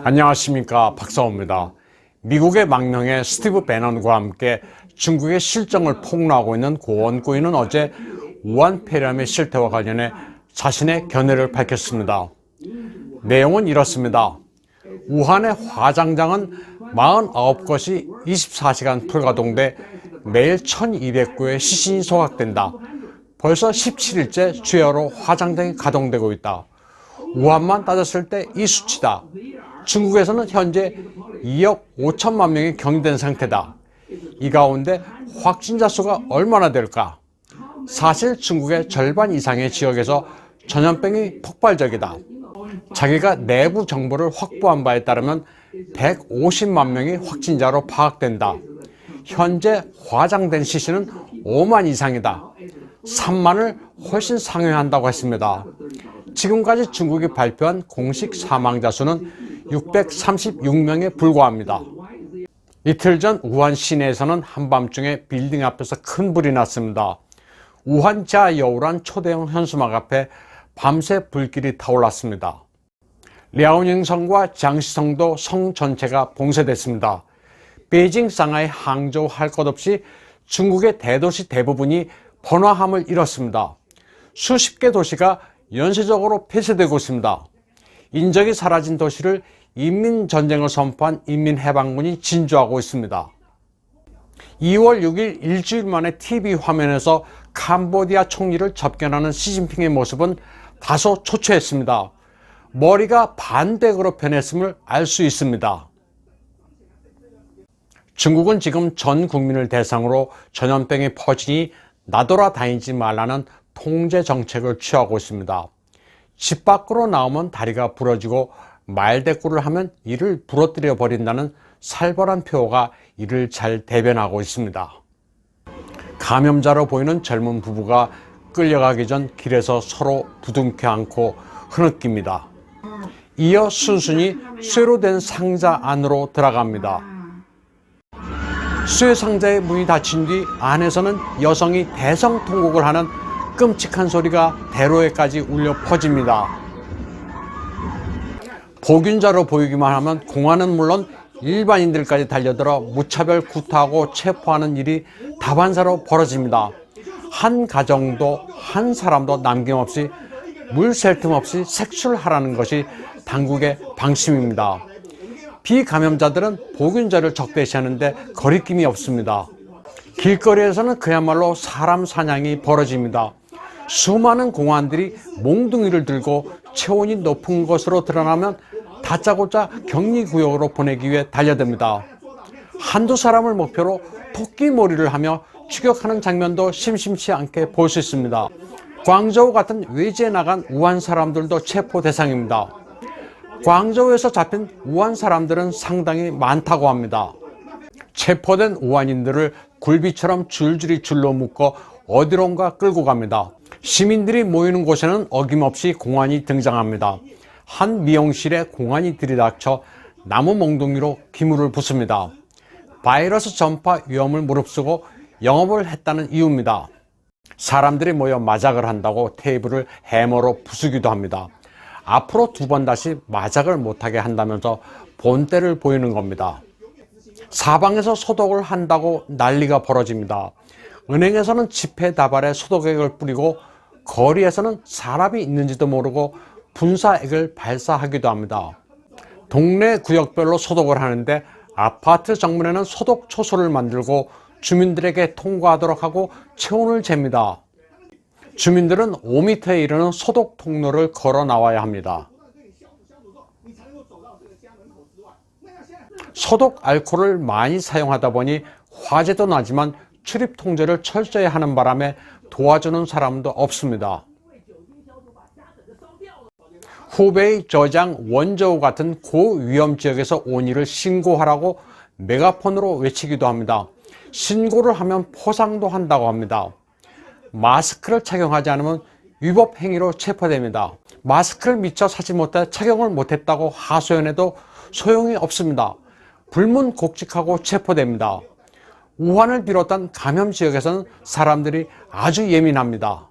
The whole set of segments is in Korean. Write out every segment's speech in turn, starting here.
안녕하십니까, 박사호입니다. 미국의 망명의 스티브 배넌과 함께 중국의 실정을 폭로하고 있는 고 원고인은 어제 우한 폐렴의 실태와 관련해 자신의 견해를 밝혔습니다. 내용은 이렇습니다. 우한의 화장장은 49곳이 24시간 풀가동돼 매일 1200구의 시신이 소각된다. 벌써 17일째 주야로 화장장이 가동되고 있다. 우한만 따졌을 때 이 수치다. 중국에서는 현재 2억 5천만 명이 격리된 상태다. 이 가운데 확진자 수가 얼마나 될까? 사실 중국의 절반 이상의 지역에서 전염병이 폭발적이다. 자기가 내부 정보를 확보한 바에 따르면 150만 명이 확진자로 파악된다. 현재 화장된 시신은 5만 이상이다. 3만을 훨씬 상회한다고 했습니다. 지금까지 중국이 발표한 공식 사망자 수는 636명에 불과합니다. 이틀 전 우한 시내에서는 한밤중에 빌딩 앞에서 큰 불이 났습니다. 우한 자여우란 초대형 현수막 앞에 밤새 불길이 타올랐습니다. 랴오닝성과 장시성도 성 전체가 봉쇄됐습니다. 베이징, 상하이, 항저우 할 것 없이 중국의 대도시 대부분이 번화함을 잃었습니다. 수십 개 도시가 연쇄적으로 폐쇄되고 있습니다. 인적이 사라진 도시를 인민전쟁을 선포한 인민해방군이 진주하고 있습니다. 2월 6일 일주일 만에 TV 화면에서 캄보디아 총리를 접견하는 시진핑의 모습은 다소 초췌했습니다. 머리가 반대로 변했음을 알 수 있습니다. 중국은 지금 전 국민을 대상으로 전염병이 퍼지니 나돌아다니지 말라는 통제 정책을 취하고 있습니다. 집 밖으로 나오면 다리가 부러지고 말대꾸를 하면 이를 부러뜨려 버린다는 살벌한 표어가 이를 잘 대변하고 있습니다. 감염자로 보이는 젊은 부부가 끌려가기 전 길에서 서로 부둥켜 안고 흐느낍니다. 이어 순순히 쇠로 된 상자 안으로 들어갑니다. 쇠 상자의 문이 닫힌 뒤 안에서는 여성이 대성통곡을 하는 끔찍한 소리가 대로에까지 울려 퍼집니다. 복균자로 보이기만 하면 공안은 물론 일반인들까지 달려들어 무차별 구타하고 체포하는 일이 다반사로 벌어집니다. 한 가정도 한 사람도 남김없이 물 셀 틈 없이 색출하라는 것이 당국의 방침입니다. 비감염자들은 복균자를 적대시하는데 거리낌이 없습니다. 길거리에서는 그야말로 사람 사냥이 벌어집니다. 수많은 공안들이 몽둥이를 들고 체온이 높은 것으로 드러나면 다짜고짜 격리구역으로 보내기 위해 달려듭니다. 한두 사람을 목표로 토끼몰이를 하며 추격하는 장면도 심심치 않게 볼 수 있습니다. 광저우 같은 외지에 나간 우한 사람들도 체포 대상입니다. 광저우에서 잡힌 우한 사람들은 상당히 많다고 합니다. 체포된 우한인들을 굴비처럼 줄줄이 줄로 묶어 어디론가 끌고 갑니다. 시민들이 모이는 곳에는 어김없이 공안이 등장합니다. 한 미용실에 공안이 들이닥쳐 나무 몽둥이로 기물을 붓습니다. 바이러스 전파 위험을 무릅쓰고 영업을 했다는 이유입니다. 사람들이 모여 마작을 한다고 테이블을 해머로 부수기도 합니다. 앞으로 2번 다시 마작을 못하게 한다면서 본때를 보이는 겁니다. 사방에서 소독을 한다고 난리가 벌어집니다. 은행에서는 지폐 다발에 소독액을 뿌리고 거리에서는 사람이 있는지도 모르고 분사액을 발사하기도 합니다. 동네 구역별로 소독을 하는데 아파트 정문에는 소독 초소를 만들고 주민들에게 통과하도록 하고 체온을 잽니다. 주민들은 5m에 이르는 소독 통로를 걸어 나와야 합니다. 소독 알코올을 많이 사용하다 보니 화재도 나지만 출입 통제를 철저히 하는 바람에 도와주는 사람도 없습니다. 후베이, 저장, 원저우 같은 고위험 지역에서 온 일을 신고하라고 메가폰으로 외치기도 합니다. 신고를 하면 포상도 한다고 합니다. 마스크를 착용하지 않으면 위법 행위로 체포됩니다. 마스크를 미처 사지 못해 착용을 못했다고 하소연해도 소용이 없습니다. 불문곡직하고 체포됩니다. 우한을 비롯한 감염 지역에서는 사람들이 아주 예민합니다.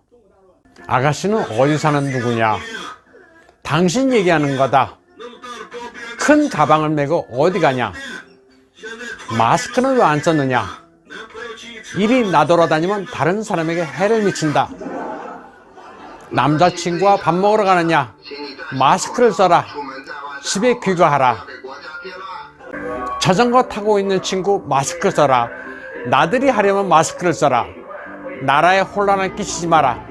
아가씨는 어디 사는 누구냐? 당신 얘기하는 거다. 큰 가방을 메고 어디 가냐? 마스크는 왜 안 썼느냐? 일이 나돌아다니면 다른 사람에게 해를 미친다. 남자친구와 밥 먹으러 가느냐? 마스크를 써라. 집에 귀가하라. 자전거 타고 있는 친구 마스크 써라. 나들이 하려면 마스크를 써라. 나라에 혼란을 끼치지 마라.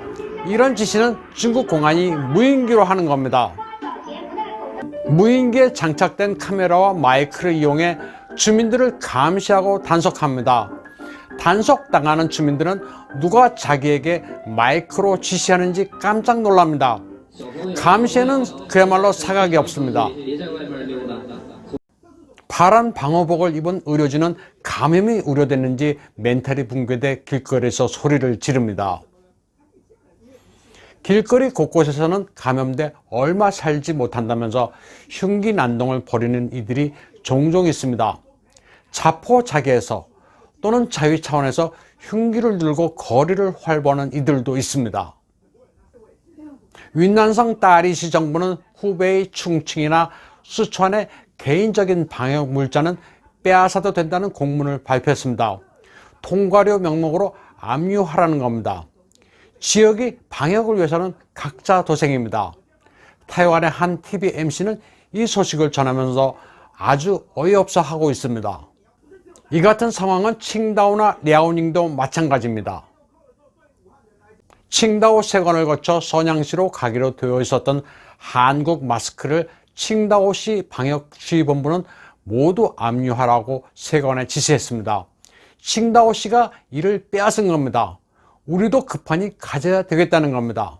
이런 지시는 중국 공안이 무인기로 하는 겁니다. 무인기에 장착된 카메라와 마이크를 이용해 주민들을 감시하고 단속합니다. 단속당하는 주민들은 누가 자기에게 마이크로 지시하는지 깜짝 놀랍니다. 감시에는 그야말로 사각이 없습니다. 파란 방호복을 입은 의료진은 감염이 우려됐는지 멘탈이 붕괴돼 길거리에서 소리를 지릅니다. 길거리 곳곳에서는 감염돼 얼마 살지 못한다면서 흉기난동을 벌이는 이들이 종종 있습니다. 자포자기해서 또는 자위 차원에서 흉기를 들고 거리를 활보하는 이들도 있습니다. 윈난성 따리시 정부는 후베이 충칭이나 수천의 개인적인 방역 물자는 빼앗아도 된다는 공문을 발표했습니다. 통과료 명목으로 압류하라는 겁니다. 지역이 방역을 위해서는 각자 도생입니다. 타이완의 한 TV MC는 이 소식을 전하면서 아주 어이없어 하고 있습니다. 이 같은 상황은 칭다오나 랴오닝도 마찬가지입니다. 칭다오 세관을 거쳐 선양시로 가기로 되어 있었던 한국 마스크를 칭다오시 방역주의본부는 모두 압류하라고 세관에 지시했습니다. 칭다오시가 이를 빼앗은 겁니다. 우리도 급하니 가져야 되겠다는 겁니다.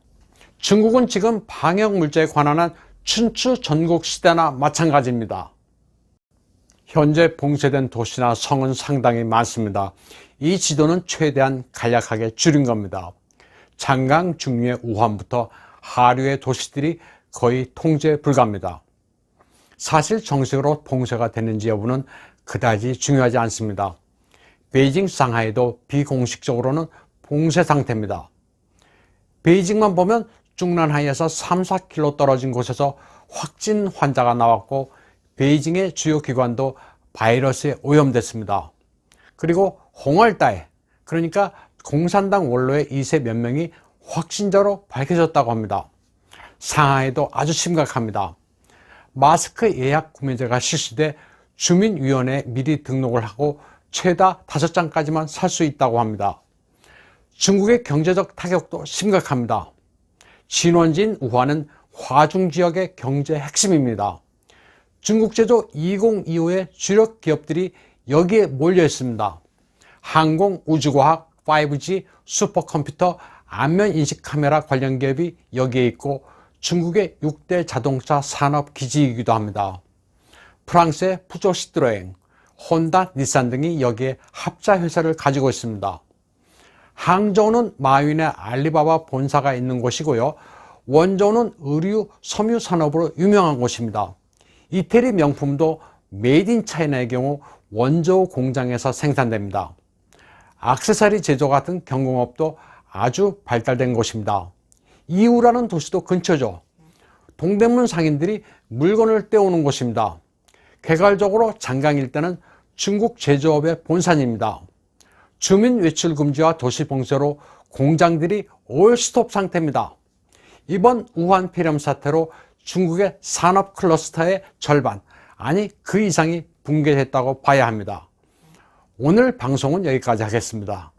중국은 지금 방역 물자에 관한 춘추 전국시대나 마찬가지입니다. 현재 봉쇄된 도시나 성은 상당히 많습니다. 이 지도는 최대한 간략하게 줄인 겁니다. 장강 중류의 우한부터 하류의 도시들이 거의 통제 불가합니다. 사실 정식으로 봉쇄가 되는지 여부는 그다지 중요하지 않습니다. 베이징, 상하이도 비공식적으로는 봉쇄 상태입니다. 베이징만 보면 중난하이에서 3-4km 떨어진 곳에서 확진 환자가 나왔고 베이징의 주요 기관도 바이러스에 오염됐습니다. 그리고 홍얼다에, 그러니까 공산당 원로의 2세 몇 명이 확진자로 밝혀졌다고 합니다. 상하이도 아주 심각합니다. 마스크 예약 구매제가 실시돼 주민위원회에 미리 등록을 하고 최다 5장까지만 살 수 있다고 합니다. 중국의 경제적 타격도 심각합니다. 진원진 우한은 화중지역의 경제 핵심입니다. 중국 제조 2025의 주력 기업들이 여기에 몰려 있습니다. 항공, 우주과학, 5G, 슈퍼컴퓨터, 안면인식 카메라 관련 기업이 여기에 있고 중국의 6대 자동차 산업 기지이기도 합니다. 프랑스의 푸조 시트로엥, 혼다, 닛산 등이 여기에 합자 회사를 가지고 있습니다. 항저우는 마윈의 알리바바 본사가 있는 곳이고요. 원저우는 의류, 섬유 산업으로 유명한 곳입니다. 이태리 명품도 메이드 인 차이나의 경우 원저우 공장에서 생산됩니다. 액세서리 제조 같은 경공업도 아주 발달된 곳입니다. 이우라는 도시도 근처죠. 동대문 상인들이 물건을 떼오는 곳입니다. 개괄적으로 장강 일대는 중국 제조업의 본산입니다. 주민 외출 금지와 도시 봉쇄로 공장들이 올스톱 상태입니다. 이번 우한 폐렴 사태로 중국의 산업 클러스터의 절반, 아니 그 이상이 붕괴했다고 봐야 합니다. 오늘 방송은 여기까지 하겠습니다.